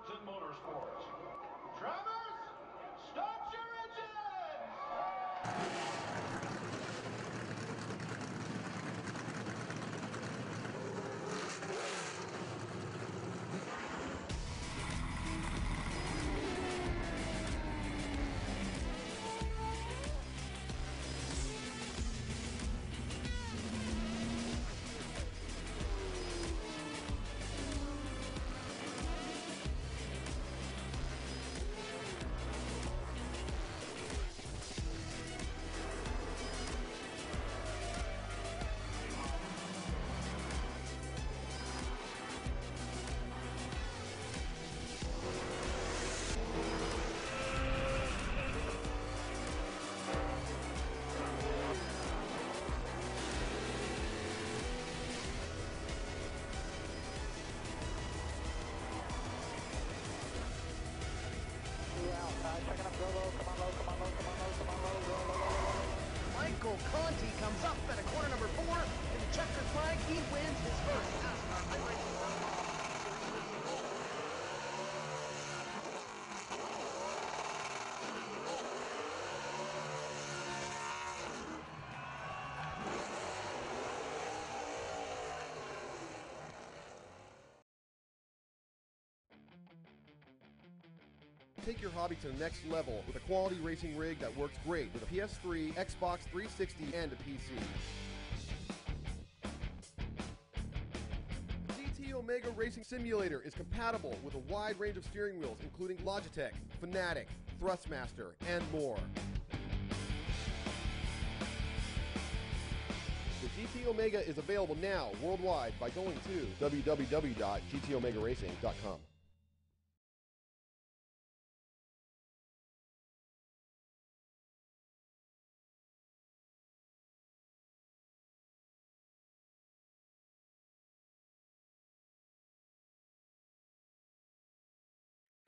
sports and motorsports. Drivers, start your engines! Michael Conti comes up at a corner number 4 in the checkered flag. He wins his first NASCAR Take your hobby to the next level with a quality racing rig that works great with a PS3, Xbox 360, and a PC. GT Omega Racing Simulator is compatible with a wide range of steering wheels including Logitech, Fanatec, Thrustmaster, and more. The GT Omega is available now worldwide by going to www.gtomegaracing.com.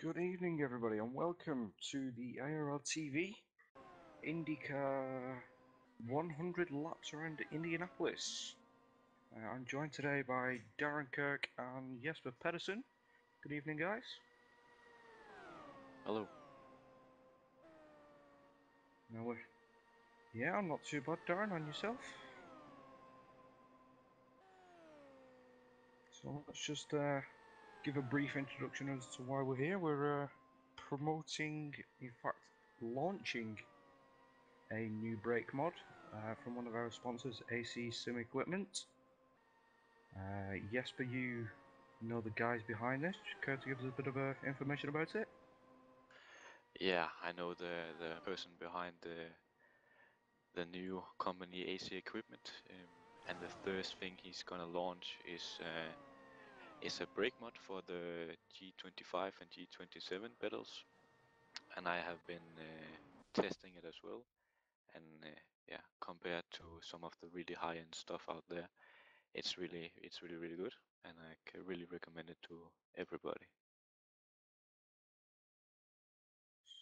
Good evening, everybody, and welcome to the ARL-TV IndyCar 100 laps around Indianapolis. I'm joined today by Darren Kirk and Jesper Pedersen. Good evening, guys. Hello. Yeah, I'm not too bad, Darren, and yourself? So let's just give a brief introduction as to why we're here. We're promoting, in fact, launching a new brake mod from one of our sponsors, ACSim Equipment. Jesper, you know the guys behind this. Care to give us a bit of information about it? Yeah, I know the person behind the new company AC Equipment, and the first thing he's gonna launch is a brake mod for the G25 and G27 pedals, and I have been testing it as well. And yeah, compared to some of the really high-end stuff out there, it's really good, and I can really recommend it to everybody.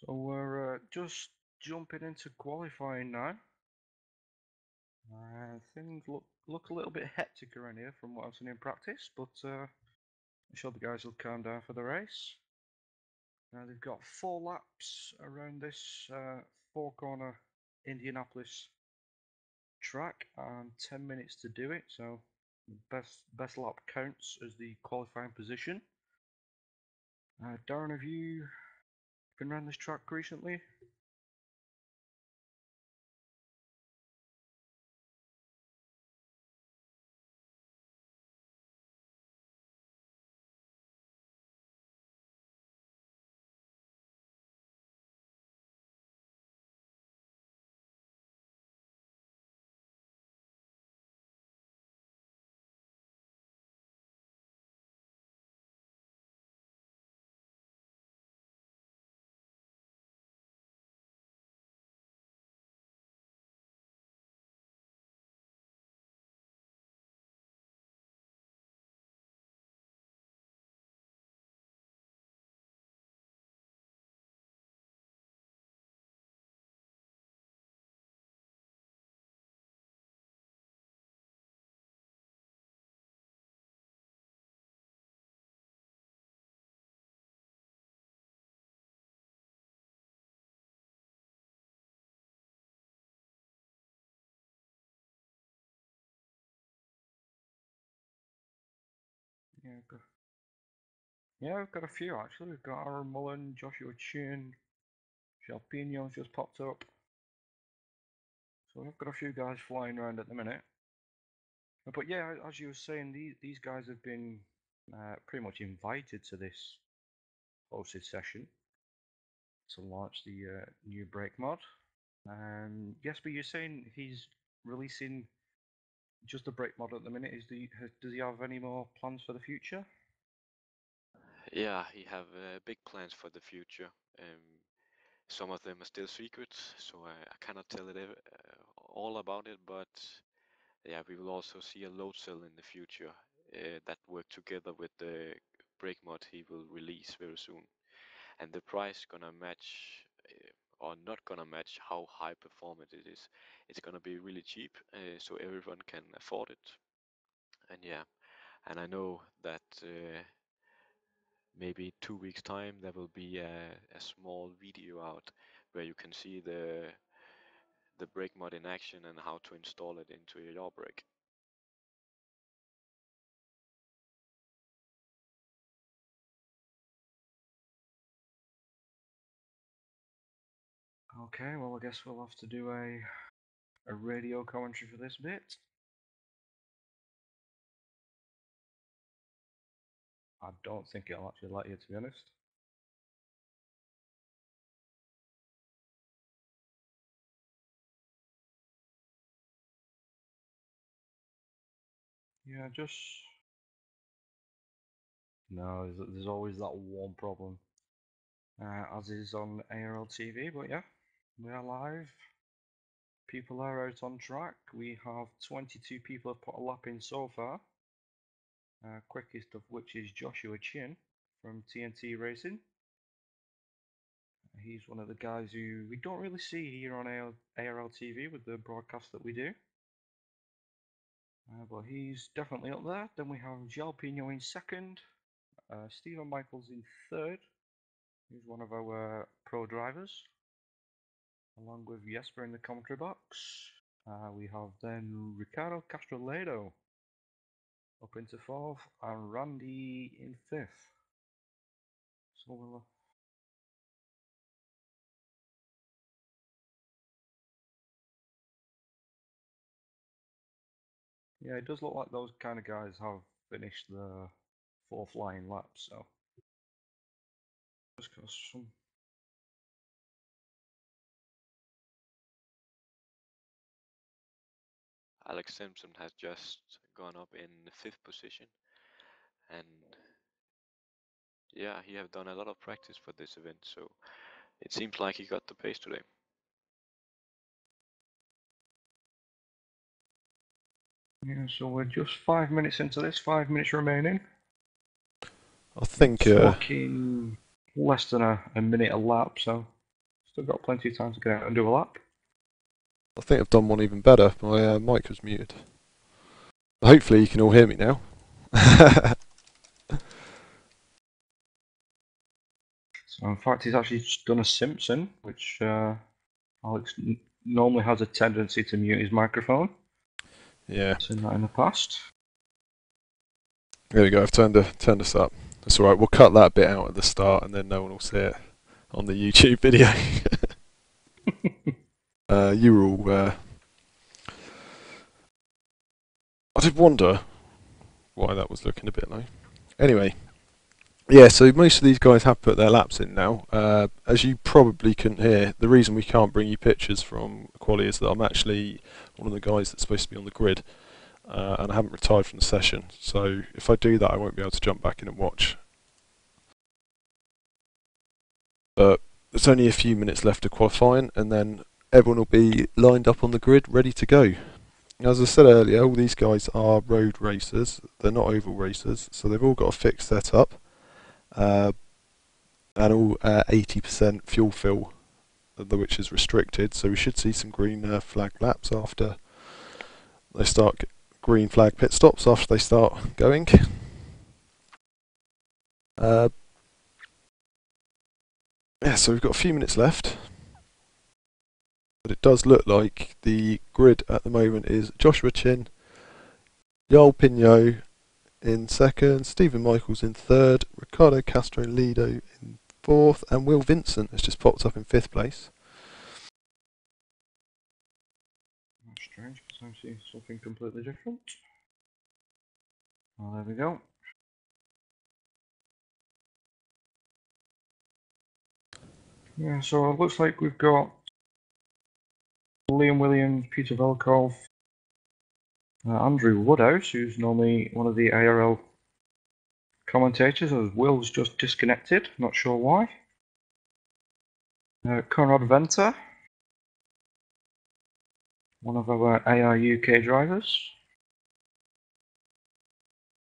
So we're just jumping into qualifying now. Things look a little bit hectic around here from what I've seen in practice, but I'm sure the guys will calm down for the race. Now they've got 4 laps around this 4-corner Indianapolis track and 10 minutes to do it, so best lap counts as the qualifying position. Darren, have you been around this track recently? Yeah, we've got a few actually. We've got Aaron Mullen, Joshua Chin, Jalpino's just popped up. So we've got a few guys flying around at the minute. But yeah, as you were saying, these guys have been pretty much invited to this hosted session to launch the new brake mod. Yes, but you're saying he's releasing just the brake mod at the minute. Does he have any more plans for the future? Yeah, he have big plans for the future. Some of them are still secret, so I cannot tell it all about it. But yeah, we will also see a load cell in the future that work together with the brake mod he will release very soon. And the price gonna match or not gonna match how high performant it is. It's gonna be really cheap, so everyone can afford it. And yeah, and I know that maybe 2 weeks time there will be a small video out where you can see the brake mod in action and how to install it into your brake. Okay, well I guess we'll have to do a radio commentary for this bit. I don't think it'll actually let you, to be honest. Yeah, just... No, there's always that one problem. As is on ARL-TV, but yeah, we are live. People are out on track. We have 22 people have put a lap in so far. Quickest of which is Joshua Chin from TNT Racing. He's one of the guys who we don't really see here on ARL-TV with the broadcast that we do. But he's definitely up there. Then we have Jalpino in second, Stephen Michaels in third. He's one of our pro drivers, along with Jesper in the commentary box. We have then Ricardo Castroledo up into fourth, and Randy in fifth. So we'll yeah, it does look like those kind of guys have finished the 4 flying laps, so just got some. Alex Simpson has just gone up in the 5th position, and yeah, he have done a lot of practice for this event, so it seems like he got the pace today. Yeah, so we're just 5 minutes into this, 5 minutes remaining. I think talking less than a minute a lap, so still got plenty of time to get out and do a lap. I think I've done one even better. My mic was muted. Hopefully you can all hear me now. So in fact he's actually done a Simpson, which Alex normally has a tendency to mute his microphone. Yeah. I've seen that in the past. There we go, I've turned us up. That's alright, we'll cut that bit out at the start and then no one will see it on the YouTube video. You were all... I did wonder why that was looking a bit low. Anyway, yeah, so most of these guys have put their laps in now. As you probably couldn't hear, the reason we can't bring you pictures from quali is that I'm actually one of the guys that's supposed to be on the grid. And I haven't retired from the session, so if I do that I won't be able to jump back in and watch. But there's only a few minutes left of qualifying and then everyone will be lined up on the grid ready to go. As I said earlier, all these guys are road racers, they're not oval racers, so they've all got a fixed setup and all 80% fuel fill, which is restricted, so we should see some green flag laps after they start, green flag pit stops after they start going. Yeah, so we've got a few minutes left, but it does look like the grid at the moment is Joshua Chin, Jarl Pinot, in second, Stephen Michaels in third, Ricardo Castro Lido in fourth, and Will Vincent has just popped up in fifth place. That's strange because I'm seeing something completely different. Well, there we go. Yeah, so it looks like we've got Liam Williams, Peter Velkov, Andrew Woodhouse, who's normally one of the ARL commentators, as Will's just disconnected, not sure why. Conrad Venter, one of our AR UK drivers.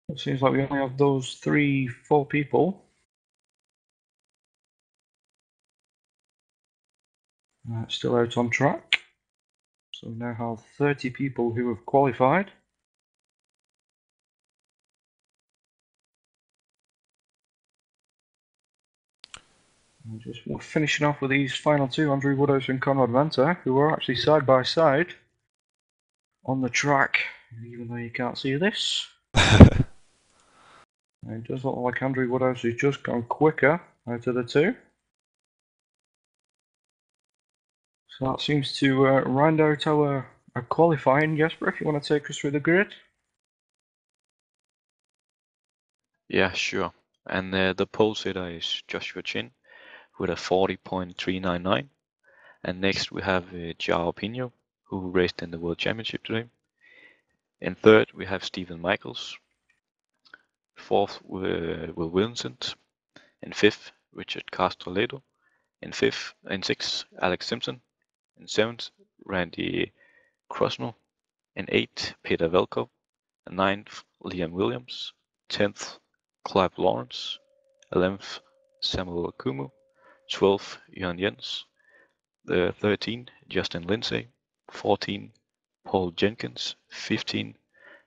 It seems like we only have those 4 people. Still out on track. So we now have 30 people who have qualified. We're finishing off with these final 2, Andrew Woodhouse and Conrad Venter, who are actually side by side on the track, even though you can't see this. It does look like Andrew Woodhouse has just gone quicker out of the 2. So that seems to round out our qualifying. Jesper, if you want to take us through the grid. Yeah, sure. And the pole sitter is Joshua Chin with a 40.399. And next we have Joao Pinho, who raced in the World Championship today. In third we have Stephen Michaels. Fourth, Will Vincent. In fifth, Richard Castroledo. In sixth, Alex Simpson. In seventh, Randy Krosno. In eighth, Peter Velkov. In ninth, Liam Williams. 10th, Clive Lawrence. 11th, Samuel Akumu. 12th, Jan Jens. 13, Justin Lindsay. 14, Paul Jenkins. 15,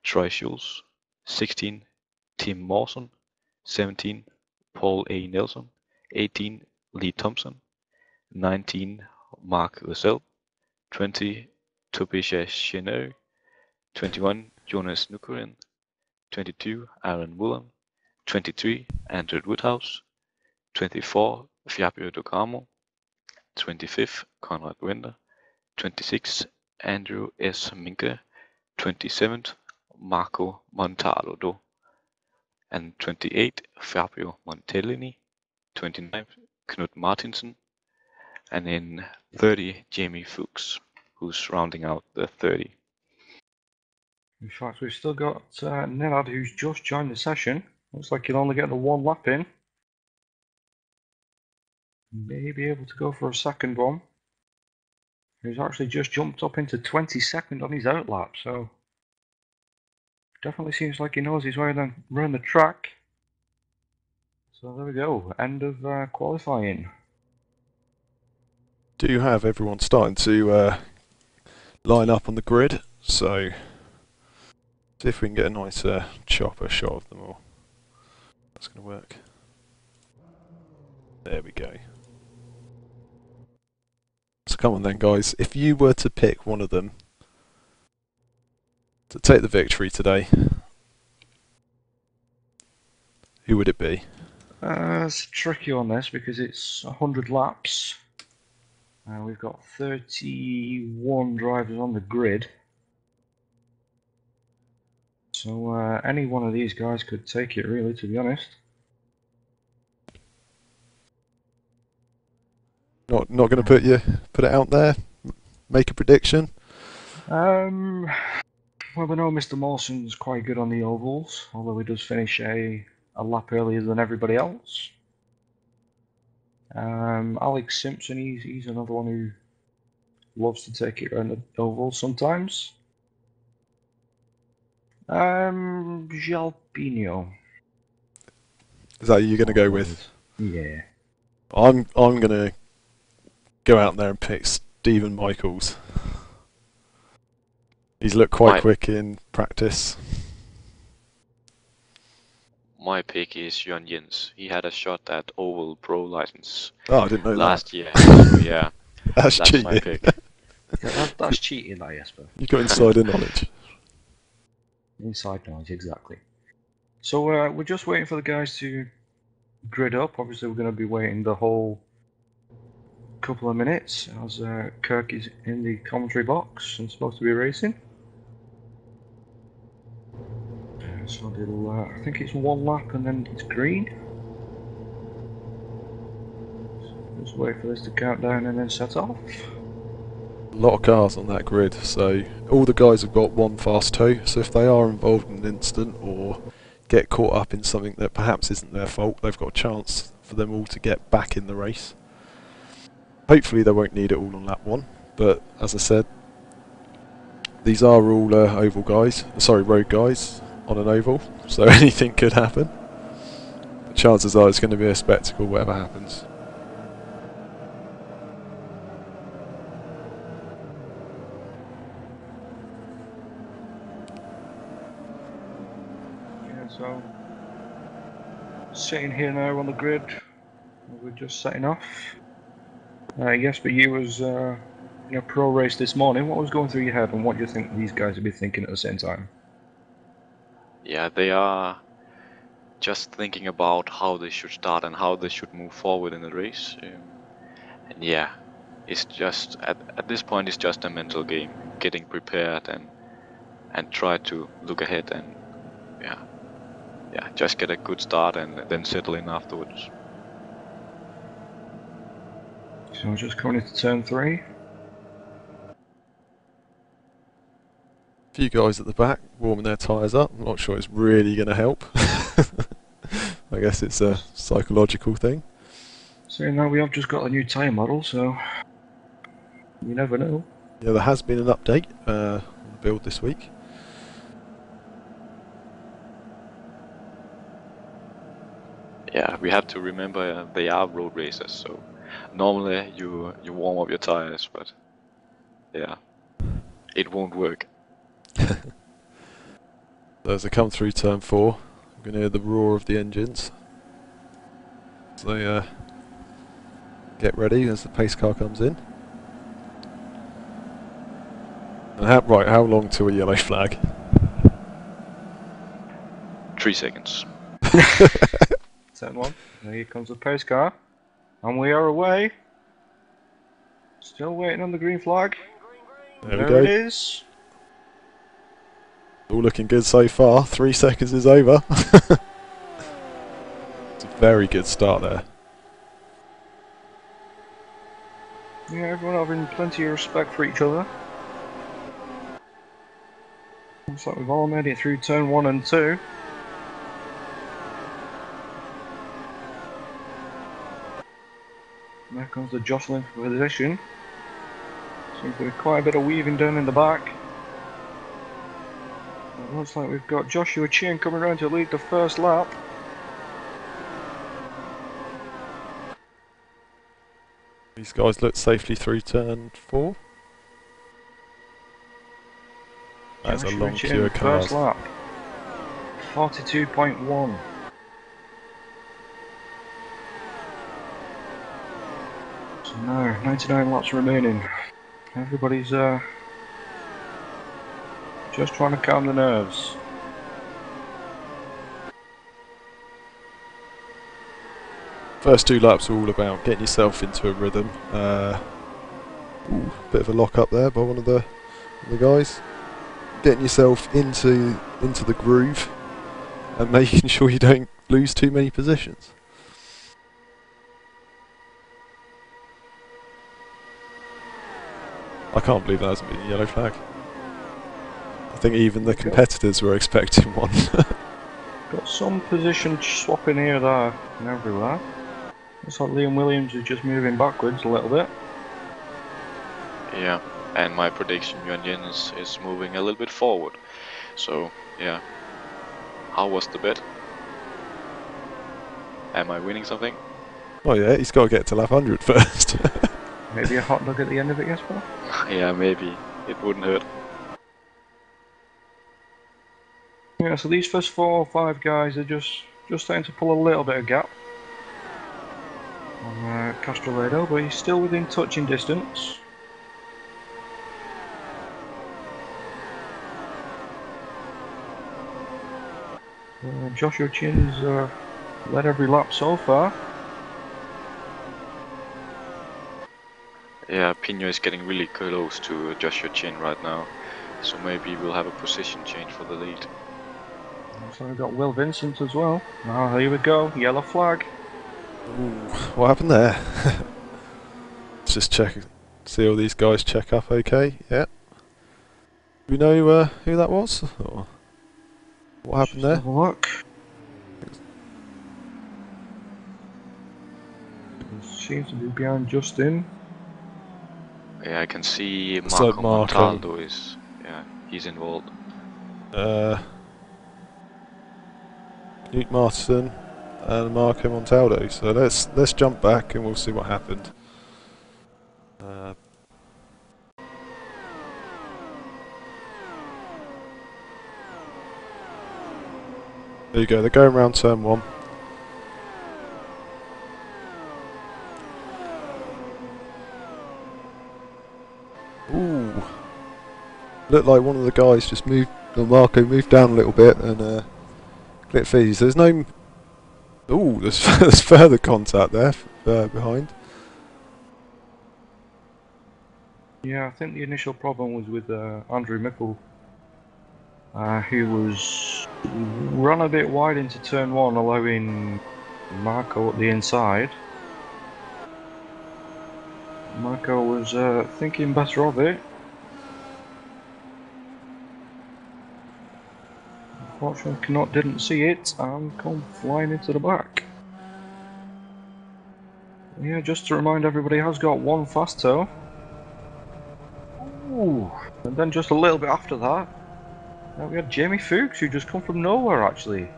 Troy Schulz. 16, Tim Mawson. 17, Paul A. Nelson. 18, Lee Thompson. 19, Mark Russell. 20, Tobias Chenot. 21, Jonas Nukurin. 22, Aaron Woolen. 23, Andrew Woodhouse. 24, Fabio Docamo. 25th, Conrad Wender. 26, Andrew S. Minke. 27th, Marco Montaldo. And 28, Fabio Montellini. 29th, Knut Martinsen. And in 30, Jamie Fuchs, who's rounding out the 30. In fact, we've still got Nenad, who's just joined the session. Looks like he'll only get the 1 lap in. May be able to go for a second one. He's actually just jumped up into 22nd on his outlap, so definitely seems like he knows his way around the track. So there we go, end of qualifying. Do you have everyone starting to line up on the grid? So see if we can get a nice chopper shot of them all. That's going to work. There we go. So come on then, guys. If you were to pick one of them to take the victory today, who would it be? It's tricky on this because it's 100 laps. We've got 31 drivers on the grid. So any one of these guys could take it, really, to be honest. Not going to put it out there. Make a prediction. Well, we know Mr. Mawson's quite good on the ovals, although he does finish a lap earlier than everybody else. Alex Simpson, he's another one who loves to take it around the ovals sometimes. Jalpino. Is that who you're going to go with? Yeah. I'm going to go out there and pick Stephen Michaels. He's looked quite quick in practice. My pick is Jan Jens. He had a shot at Oval Pro license I didn't know last year. So yeah, that's cheating. My pick. Yeah, that's cheating, that, Jesper. You got insider knowledge. Inside knowledge, exactly. So we're just waiting for the guys to grid up. Obviously, we're going to be waiting the whole couple of minutes as Kirk is in the commentary box and supposed to be racing. So it'll, I think it's one lap and then it's green. So just wait for this to count down and then set off. A lot of cars on that grid, so all the guys have got one fast tow, so if they are involved in an incident or get caught up in something that perhaps isn't their fault, they've got a chance for them all to get back in the race. Hopefully they won't need it all on lap 1, but as I said, these are all oval guys, sorry, road guys on an oval, so anything could happen. The chances are it's going to be a spectacle whatever happens. So, sitting here now on the grid, we're just setting off. Yes, but you was in a pro race this morning. What was going through your head, and what do you think these guys would be thinking at the same time? Yeah, they are just thinking about how they should start and how they should move forward in the race. And yeah, it's just at this point it's just a mental game, getting prepared and try to look ahead and yeah, just get a good start and then settle in afterwards. So we're just coming into turn 3. A few guys at the back warming their tyres up. I'm not sure it's really going to help. I guess it's a psychological thing. So now we have just got a new tyre model, so you never know. Yeah, there has been an update on the build this week. Yeah, we have to remember they are road racers, so normally you warm up your tires, but yeah, it won't work. As I come through turn 4, I'm going to hear the roar of the engines. So get ready as the pace car comes in. And how long to a yellow flag? 3 seconds. Turn 1. Here comes the pace car. And we are away. Still waiting on the green flag. There we go. It is. All looking good so far. 3 seconds is over. It's a very good start there. Yeah, everyone having plenty of respect for each other. Looks like we've all made it through turn 1 and 2. There comes the jostling for position. Seems to be quite a bit of weaving done in the back. It looks like we've got Joshua Chin coming around to lead the first lap. These guys look safely through turn 4. That's a long queue of cars. First lap. 42.1. So now, 99 laps remaining. Everybody's just trying to calm the nerves. First 2 laps are all about getting yourself into a rhythm. Bit of a lock up there by one of the guys. Getting yourself into the groove and making sure you don't lose too many positions. I can't believe there hasn't been a yellow flag. I think even the competitors were expecting one. Got some position swapping here, there, and everywhere. Looks like Liam Williams is just moving backwards a little bit. Yeah, and my prediction, Yuan Yin is moving a little bit forward. So, yeah. How was the bet? Am I winning something? Oh yeah, he's got to get to lap 100 first. Maybe a hot dog at the end of it, Jesper? Yeah, maybe. It wouldn't hurt. Yeah, so these first 4 or 5 guys are just starting to pull a little bit of gap on Castrolado, but he's still within touching distance. Joshua Chin's led every lap so far. Yeah, Pino is getting really close to Joshua Chin right now, so maybe we'll have a position change for the lead. So we've got Will Vincent as well. Ah, here we go, yellow flag. Ooh, what happened there? Let's just check, see all these guys check up okay. Yeah. Do we know who that was? Or what happened Just there? have a look. Seems to be behind Justin. Yeah, I can see Looks like Marco Montaldo is, yeah, he's involved. Knut Martin and Marco Montaldo. So let's jump back and we'll see what happened. There you go. They're going round turn 1. Ooh, looked like one of the guys just moved. Marco moved down a little bit and clipped fees. There's no. Ooh, there's further contact there behind. Yeah, I think the initial problem was with Andrew Mickle. He was run a bit wide into turn 1, allowing Marco at the inside. Marco was thinking better of it. Unfortunately, didn't see it and come flying into the back. Yeah, just to remind everybody, has got one fast toe. Ooh, and then just a little bit after that, now we had Jamie Fuchs, who just come from nowhere actually.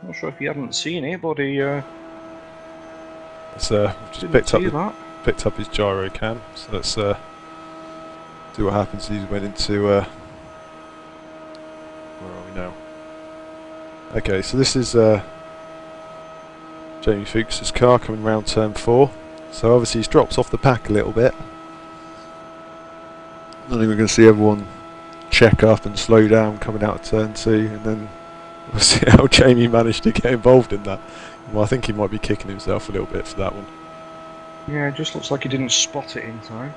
Not sure if you hadn't seen it, but he Just picked up his gyro cam. So let's see what happens. He went into where are we now? Okay, so this is Jamie Fuchs' car coming round turn 4. So obviously he's dropped off the pack a little bit. I think we're going to see everyone check up and slow down coming out of turn 2, and then we'll see how Jamie managed to get involved in that. Well, I think he might be kicking himself a little bit for that one. Yeah, it just looks like he didn't spot it in time.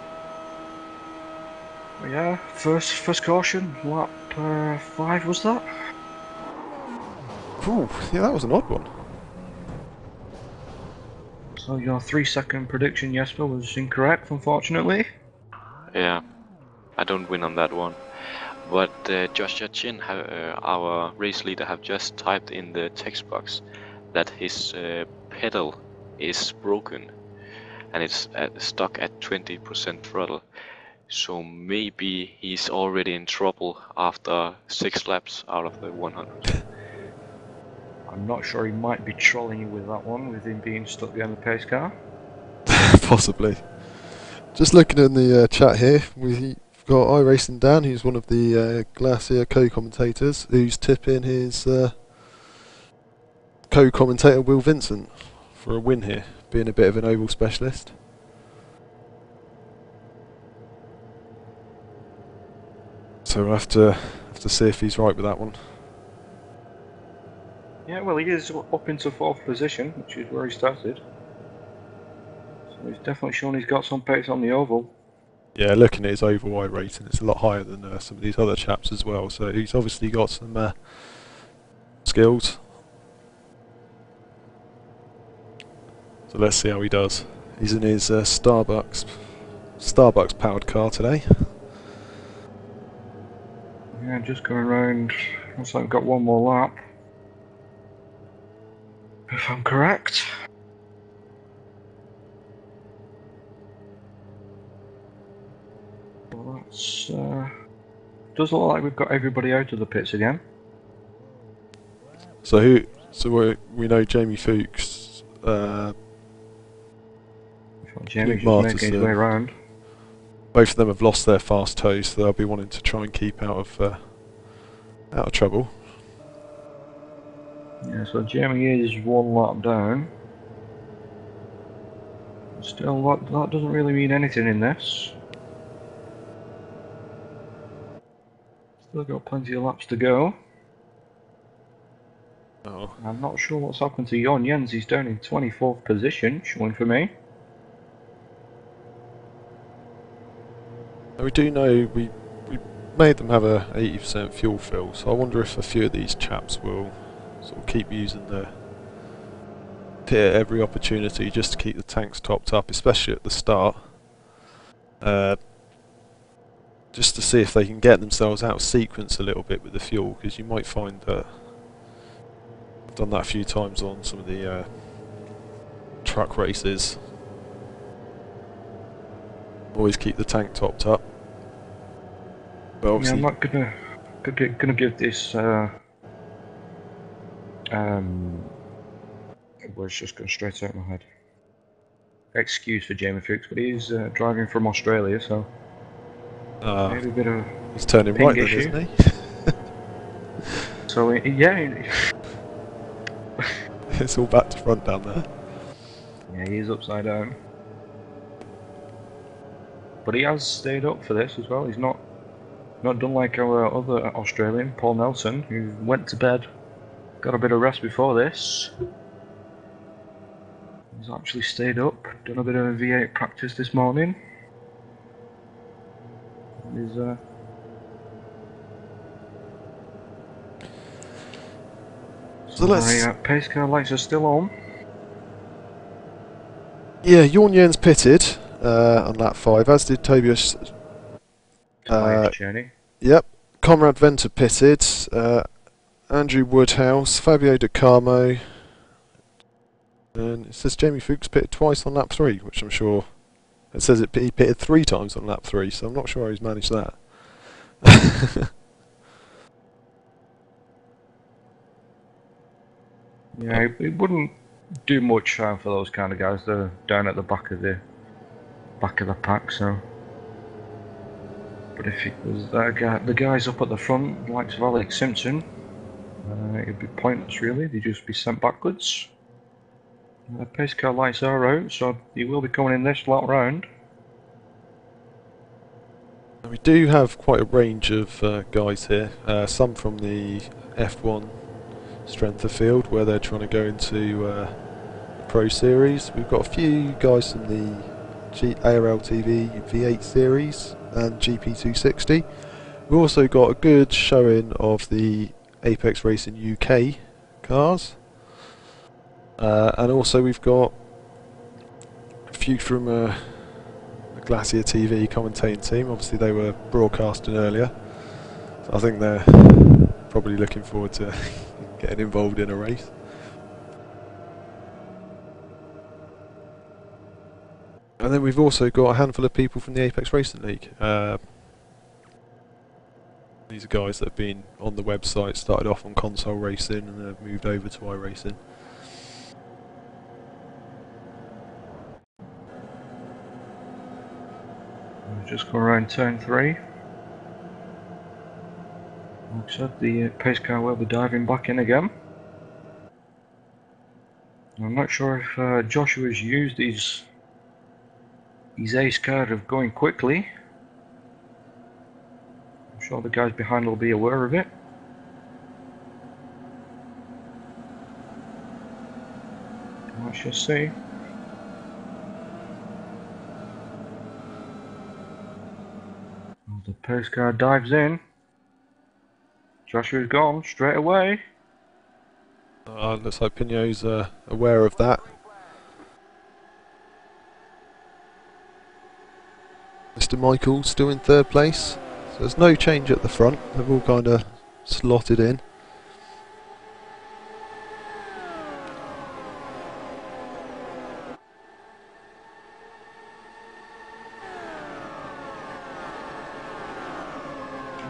But yeah, first caution, lap 5 was that? Ooh, yeah, that was an odd one. So your 3-second prediction, Jesper, was incorrect, unfortunately. Yeah, I don't win on that one. But Joshua Chin, our race leader, have just typed in the text box that his pedal is broken and it's stuck at 20% throttle. So maybe he's already in trouble after 6 laps out of the 100. I'm not sure, he might be trolling you with that one, with him being stuck behind the pace car. Possibly. Just looking in the chat here, we've got iRacing Dan, who's one of the Glacier co-commentators, who's tipping his co-commentator Will Vincent for a win here, being a bit of an oval specialist. So we'll have to see if he's right with that one. Yeah, well, he is up into 4th position, which is where he started. So he's definitely shown he's got some pace on the oval. Yeah, looking at his oval I rating, it's a lot higher than some of these other chaps as well. So he's obviously got some skills. So let's see how he does. He's in his Starbucks powered car today. Yeah, just going around. Looks like we've got one more lap, if I'm correct. Well, that's does look like we've got everybody out of the pits again. So we know Jamie Fuchs. Jamie's just making his way around. Both of them have lost their fast toes, so they'll be wanting to try and keep out of trouble. Yeah, so Jamie is 1 lap down. Still, that doesn't really mean anything in this. Still got plenty of laps to go. Oh, I'm not sure what's happened to Jon Jens. He's down in 24th position, showing for me. we do know we made them have a 80% fuel fill, so I wonder if a few of these chaps will sort of keep using the pit at every opportunity just to keep the tanks topped up, especially at the start. Just to see if they can get themselves out of sequence a little bit with the fuel, because you might find that I've done that a few times on some of the truck races. Always keep the tank topped up. But obviously, Yeah, I'm not gonna give this. Words just going straight out of my head. Excuse for Jamie Fuchs, but he's driving from Australia, so maybe a bit of he's turning ping right then, issue. isn't he? So yeah, It's all back to front down there. yeah, he's upside down. But he has stayed up for this as well. He's not done like our other Australian, Paul Nelson, who went to bed, got a bit of rest before this. He's actually stayed up, done a bit of a V8 practice this morning. He's So let's. my pace car lights are still on. Yeah, Jon Jens pitted on lap 5, as did Tobias. Jenny. Yep, Conrad Venter pitted. Andrew Woodhouse, Fabio De Carmo, and it says Jamie Fuchs pitted twice on lap 3, which I'm sure. It says he pitted 3 times on lap 3, so I'm not sure how he's managed that. Yeah, it wouldn't do much for those kind of guys. They're down at the back of the pack, so. But if it was the guys up at the front, the likes of Alex Simpson, it'd be pointless really. They'd just be sent backwards. The pace car lights are out, so he will be coming in this lap round. We do have quite a range of guys here. Some from the F1 strength of field, where they're trying to go into the Pro Series. We've got a few guys from the ARL-TV V8 series and GP260. We've also got a good showing of the Apex Racing UK cars, and also we've got a few from the Glacier TV commentating team. Obviously they were broadcasting earlier, so I think they're probably looking forward to getting involved in a race. And then we've also got a handful of people from the Apex Racing League. These are guys that have been on the website, started off on console racing and have moved over to iRacing. We've just gone around turn 3. Like I said, the pace car will be diving back in again. I'm not sure if Joshua's used his ace card of going quickly. I'm sure the guys behind will be aware of it. Let's just see. As the pace car dives in, Joshua's gone straight away. Looks like Pino's aware of that. Mr. Michael's still in 3rd place, so there's no change at the front. They've all kind of slotted in.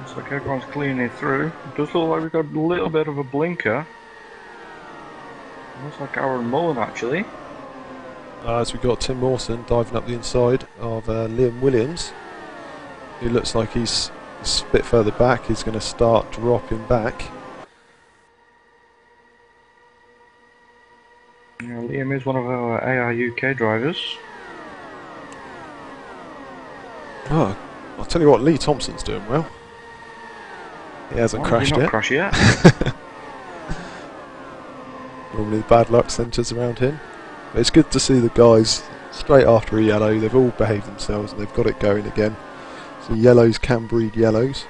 Looks like everyone's cleaning it through. It does look like we've got a little bit of a blinker. Looks like Aaron Mullen actually. As we've got Tim Mawson diving up the inside of Liam Williams. He looks like he's a bit further back. He's going to start dropping back. Yeah, Liam is one of our AR UK drivers. Oh, I'll tell you what, Lee Thompson's doing well. He hasn't crashed Not yet. crashed yet. Normally the bad luck centres around him. But it's good to see the guys straight after a yellow, they've all behaved themselves and they've got it going again. So yellows can breed yellows.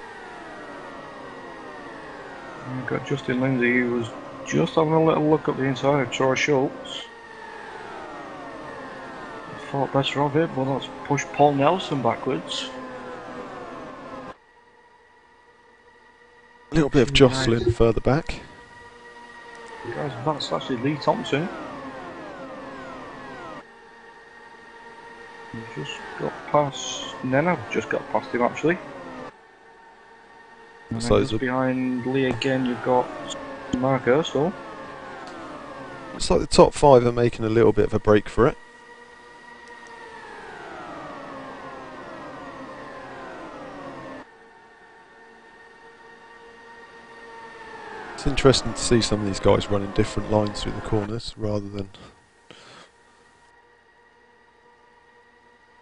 We've got Justin Lindsay, who was just having a little look up the inside of Troy Schultz. Thought better of it, but that's pushed Paul Nelson backwards. A little bit of jostling further back. Guys, that's actually Lee Thompson. He's just got past Nena, just got past him actually. And So then just behind Lee again, you've got Mark Ursel. It's like the top 5 are making a little bit of a break for it. It's interesting to see some of these guys running different lines through the corners rather than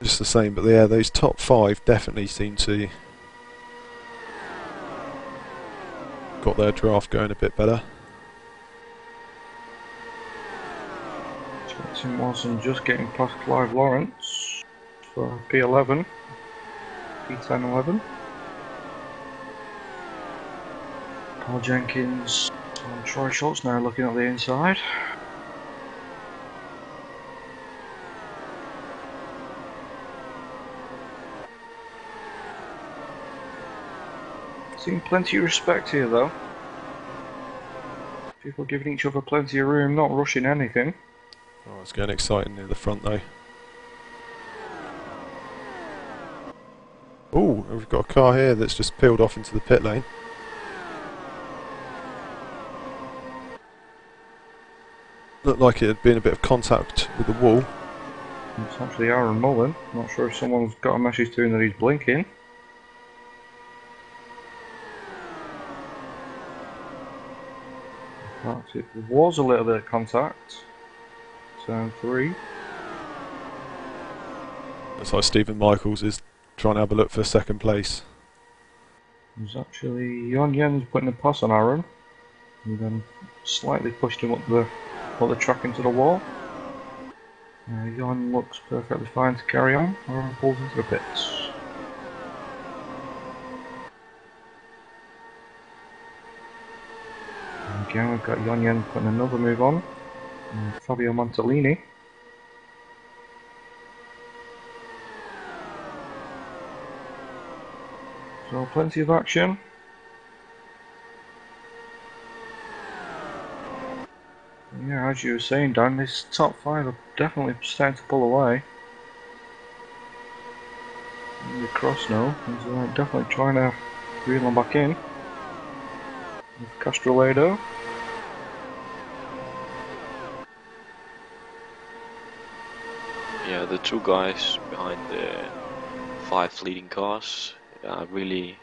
just the same, but yeah, those top 5 definitely seem to got their draft going a bit better. Jackson Watson just getting past Clive Lawrence for P11, P10-11. Paul Jenkins and Troy Schultz now looking at the inside. Seeing plenty of respect here though. People giving each other plenty of room, not rushing anything. Oh, it's getting exciting near the front though. Oh, we've got a car here that's just peeled off into the pit lane. Looked like it had been a bit of contact with the wall. It's actually Aaron Mullen. Not sure if someone's got a message to him that he's blinking. In fact, it was a little bit of contact. Turn 3. Looks like Stephen Michaels is trying to have a look for second place. There's actually Jon Jens putting a pass on Aaron. He then slightly pushed him up the track into the wall. Jon looks perfectly fine to carry on. Aaron pulls into the pits. And again, we've got Jon Jens putting another move on. And Fabio Montellini. So plenty of action. Yeah, as you were saying, Dan, this top 5 are definitely starting to pull away. The cross now is definitely trying to reel them back in. With Castrolado. Yeah, the 2 guys behind the 5 leading cars are really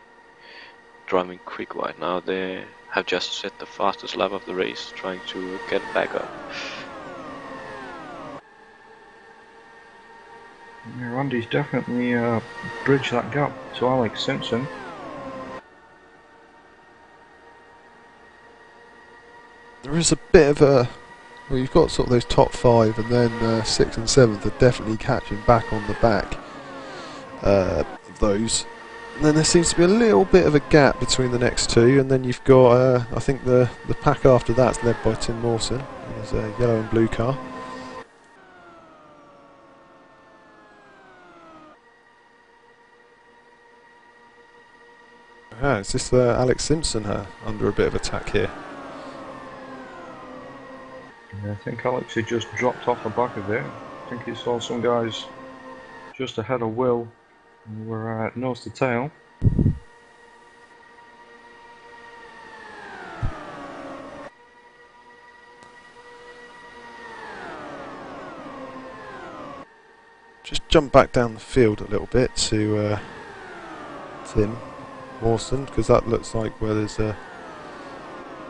driving quick right now. They have just set the fastest lap of the race, trying to get back up. Yeah, Randy's definitely bridged that gap to Alex Simpson. There is a bit of a... Well, you've got sort of those top 5 and then 6th and 7th are definitely catching back on the back of those. And then there seems to be a little bit of a gap between the next 2, and then you've got, I think the pack after that's led by Tim Mawson. There's a yellow and blue car. Is this Alex Simpson under a bit of attack here? Yeah, I think Alex had just dropped off the back of it. I think he saw some guys just ahead of Will who were nose to tail. Just jump back down the field a little bit to Tim Mawson, because that looks like where there's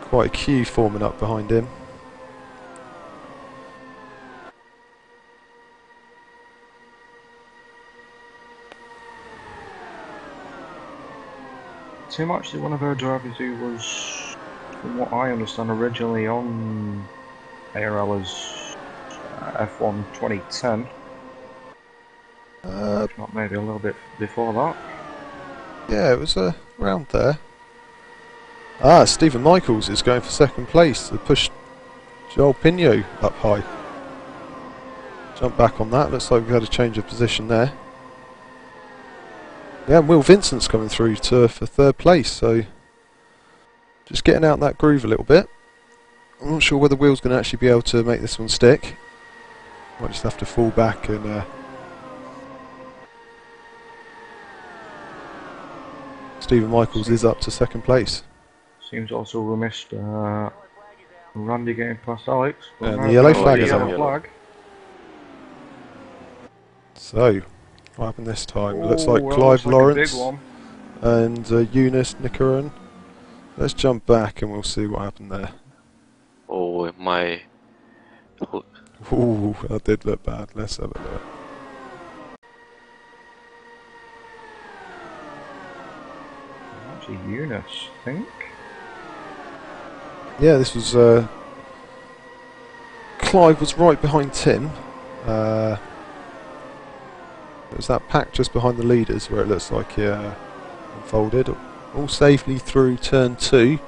quite a queue forming up behind him. Tim actually one of our drivers who was, from what I understand, originally on ARL is F1 2010. If not maybe a little bit before that. Yeah, it was around there. Ah, Stephen Michaels is going for second place to push Joel Pinho up high. Jump back on that, looks like we've had a change of position there. Yeah, and Will Vincent's coming through for third place, so just getting out that groove a little bit. I'm not sure whether Will's going to actually be able to make this one stick. Might just have to fall back and Stephen Michaels is up to second place. Seems also we missed Randy getting past Alex. And the yellow flag is yellow out. flag. So, what happened this time? It looks Oh, like well, Clive looks like a big Lawrence one. and Eunice Nicaron. Let's jump back and we'll see what happened there. Oh, my... Ooh, that did look bad. Let's have a look. Actually, Eunice, I think. Yeah, this was... Clive was right behind Tim. It was that pack just behind the leaders where it looks like it unfolded. All safely through turn 2.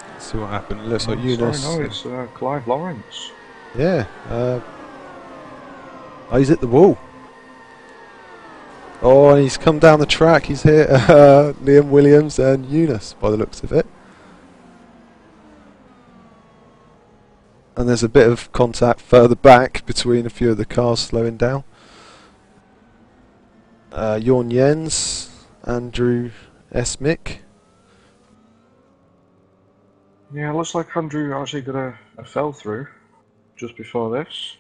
Let's see what happened. It looks like Eunice... Sorry, no, it's Clive Lawrence. Yeah. Oh, he's hit the wall. Oh, and he's come down the track. He's hit Liam Williams and Eunice by the looks of it. And there's a bit of contact further back between a few of the cars slowing down. Jorn Jens, Andrew Esmick. Yeah, it looks like Andrew actually got a fell through just before this.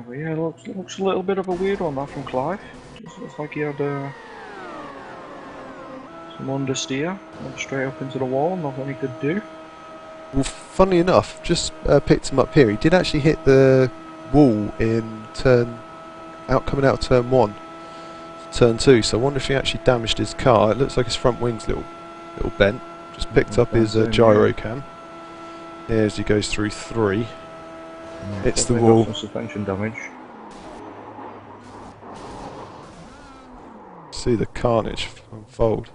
But yeah, it looks a little bit of a weird one that from Clive. Just looks like he had some understeer, went straight up into the wall, nothing he could do. Well, funnily enough, just picked him up here. He did actually hit the wall in coming out of turn 1, turn 2. So I wonder if he actually damaged his car. It looks like his front wing's little bent. Just picked up his gyro cam. Yeah, as he goes through 3. Yeah, It's the definitely got wall. some suspension damage. See the carnage unfold.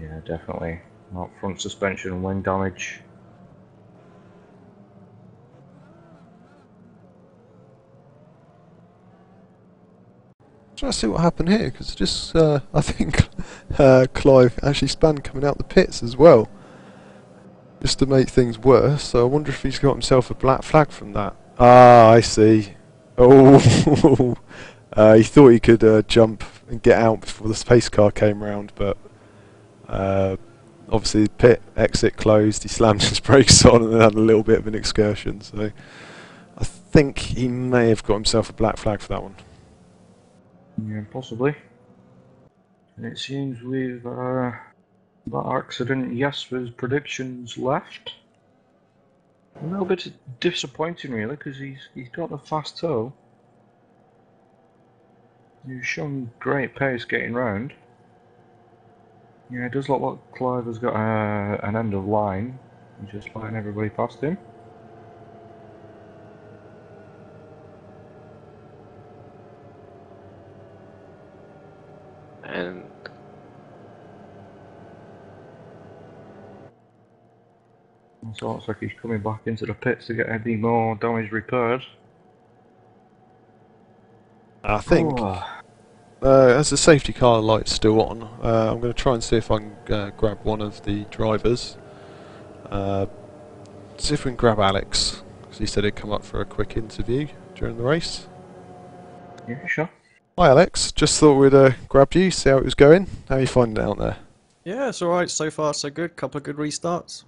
Yeah, definitely. Not front suspension and wing damage. Trying to see what happened here, because just I think Clive actually spun coming out the pits as well, just to make things worse. So I wonder if he's got himself a black flag from that. Ah, I see. Oh, he thought he could jump and get out before the space car came round, but obviously the pit exit closed. He slammed his brakes on and then had a little bit of an excursion. So I think he may have got himself a black flag for that one. Yeah, possibly. And it seems with that accident, Jesper's predictions left. A little bit disappointing, really, because he's got the fast toe. He's shown great pace getting round. Yeah, it does look like Clive has got an end of line. He's just letting everybody past him. And So it looks like he's coming back into the pits to get any more damage repaired. I think Oh. as the safety car light's still on, I'm going to try and see if I can grab one of the drivers. See if we can grab Alex, because he said he'd come up for a quick interview during the race. Yeah, sure. Hi Alex, just thought we'd grab you, see how it was going. How are you finding it out there? Yeah, it's alright. So far, so good. Couple of good restarts.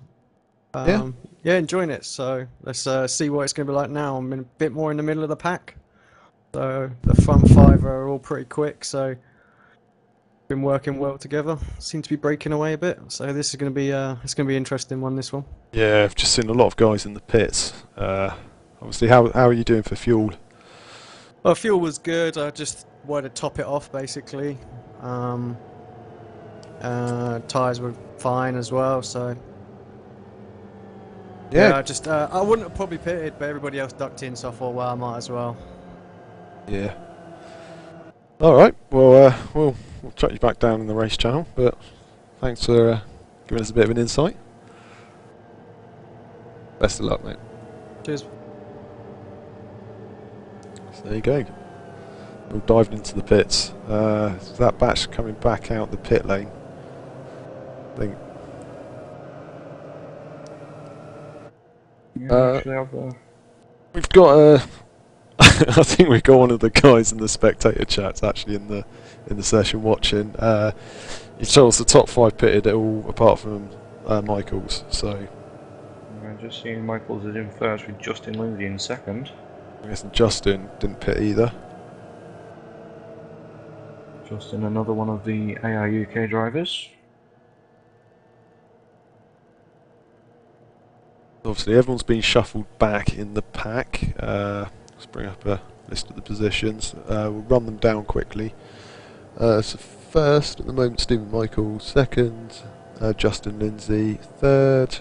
Yeah? Yeah, enjoying it. So let's see what it's going to be like now. I'm a bit more in the middle of the pack. So the front 5 are all pretty quick. So been working well together. Seem to be breaking away a bit. So this is going to be it's going to be an interesting one. This one. Yeah, I've just seen a lot of guys in the pits. Obviously, how are you doing for fuel? Well, fuel was good. I just wanted to top it off basically. Tyres were fine as well. So Yeah. I just I wouldn't have probably pitted, but everybody else ducked in, so I thought, well, I might as well. Yeah. All right. Well, we'll track you back down in the race channel, but thanks for giving us a bit of an insight. Best of luck, mate. Cheers. So there you go. We'll dive into the pits. That batch coming back out the pit lane. I think. Yeah, actually We've got I think we've got one of the guys in the spectator chats actually in the session watching. He told us the top 5 pitted all apart from Michaels. So I'm just seeing Michaels is in first with Justin Lindsay in second. I guess Justin didn't pit either. Justin, another one of the AR UK drivers. Obviously, everyone's been shuffled back in the pack. Let's bring up a list of the positions. We'll run them down quickly. So first, at the moment, Stephen Michaels. Second, Justin Lindsay. Third,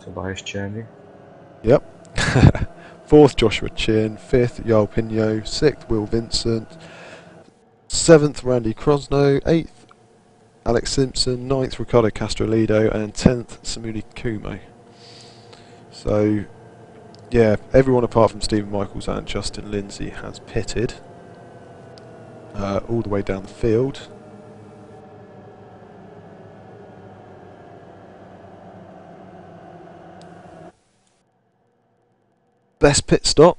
Tobias Chaney. Yep. Fourth, Joshua Chin. Fifth, Yael Pino. Sixth, Will Vincent. Seventh, Randy Crosno. Eighth, Alex Simpson. Ninth, Ricardo Castrolido. And 10th, Samuli Kumo. So, yeah, everyone apart from Stephen Michaels and Justin Lindsay has pitted all the way down the field. Best pit stop,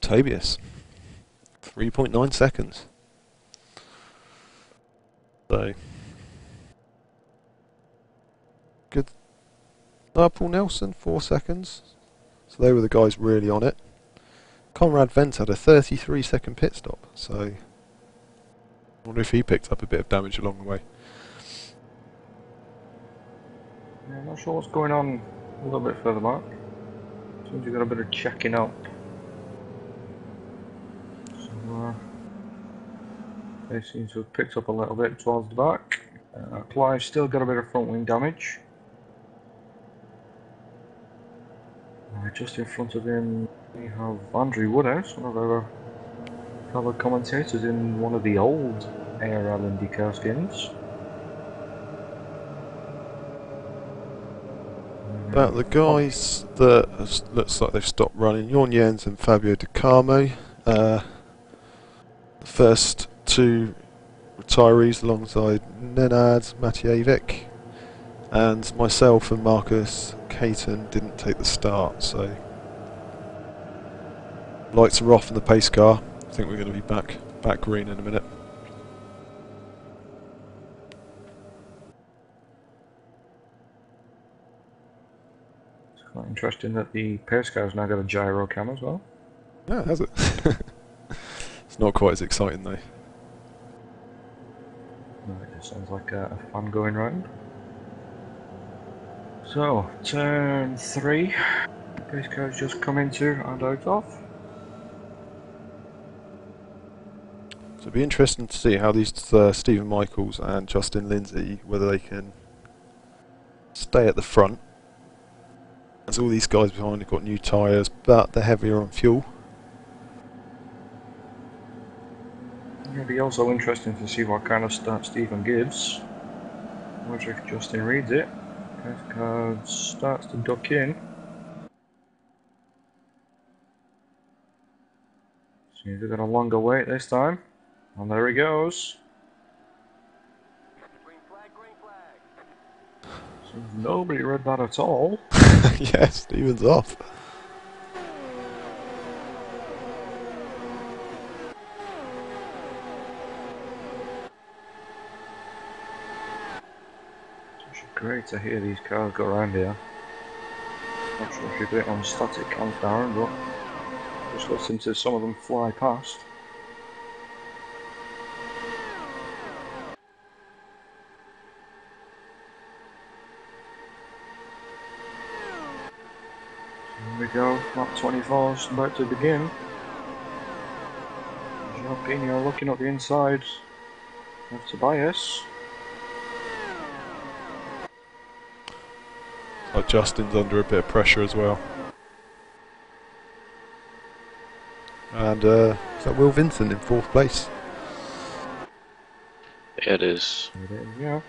Tobias, 3.9 seconds. So, good. Paul Nelson, 4 seconds. So they were the guys really on it. Conrad Vent had a 33-second pit stop. So, I wonder if he picked up a bit of damage along the way. Yeah, I'm not sure what's going on a little bit further back. Seems you've got a bit of checking up. So, they seem to have picked up a little bit towards the back. Clive's still got a bit of front wing damage. Just in front of him, we have Andrew Woodhouse, one of our fellow commentators in one of the old ARL IndyCar skins. About the guys that looks like they've stopped running, Jorn Jens and Fabio De Carmo. The first 2 retirees alongside Nenad Matjevic, and myself and Marcus Caton didn't take the start, so lights are off in the pace car. I think we're going to be back green in a minute. It's quite interesting that the pace car's now got a gyro cam as well. Yeah, has it? It's not quite as exciting though. No, it just sounds like a fun going round. So, turn 3, pace car's just come into and out of. So it'll be interesting to see how these Stephen Michaels and Justin Lindsay, whether they can stay at the front. As all these guys behind have got new tyres, but they're heavier on fuel. It'll be also interesting to see what kind of start Stephen gives. I wonder if Justin reads it. Pace car starts to duck in. Seems to got a longer wait this time. And there he goes. Green flag, green flag. Seems nobody read that at all. Yeah, Stephen's off. It's great to hear these cars go around here. Not sure if you've got it on static cams, Darren, but just listen to some of them fly past. we go, lap 24 is about to begin. Pino looking at the inside of Tobias. Like Justin's under a bit of pressure as well. And is that Will Vincent in 4th place? It is. Yeah.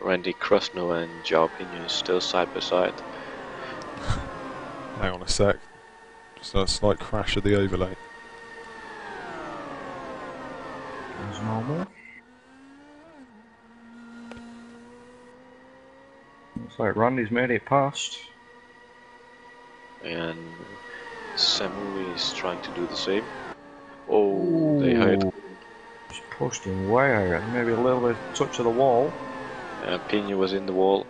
Randy Krosno and Joao Pino still side by side. Hang on a sec. Just a slight crash of the overlay. As normal. Looks like Randy's made it past. And Samu is trying to do the same. Oh, they hurt. Just pushed him way out, maybe a little bit touch of the wall. And Pino was in the wall.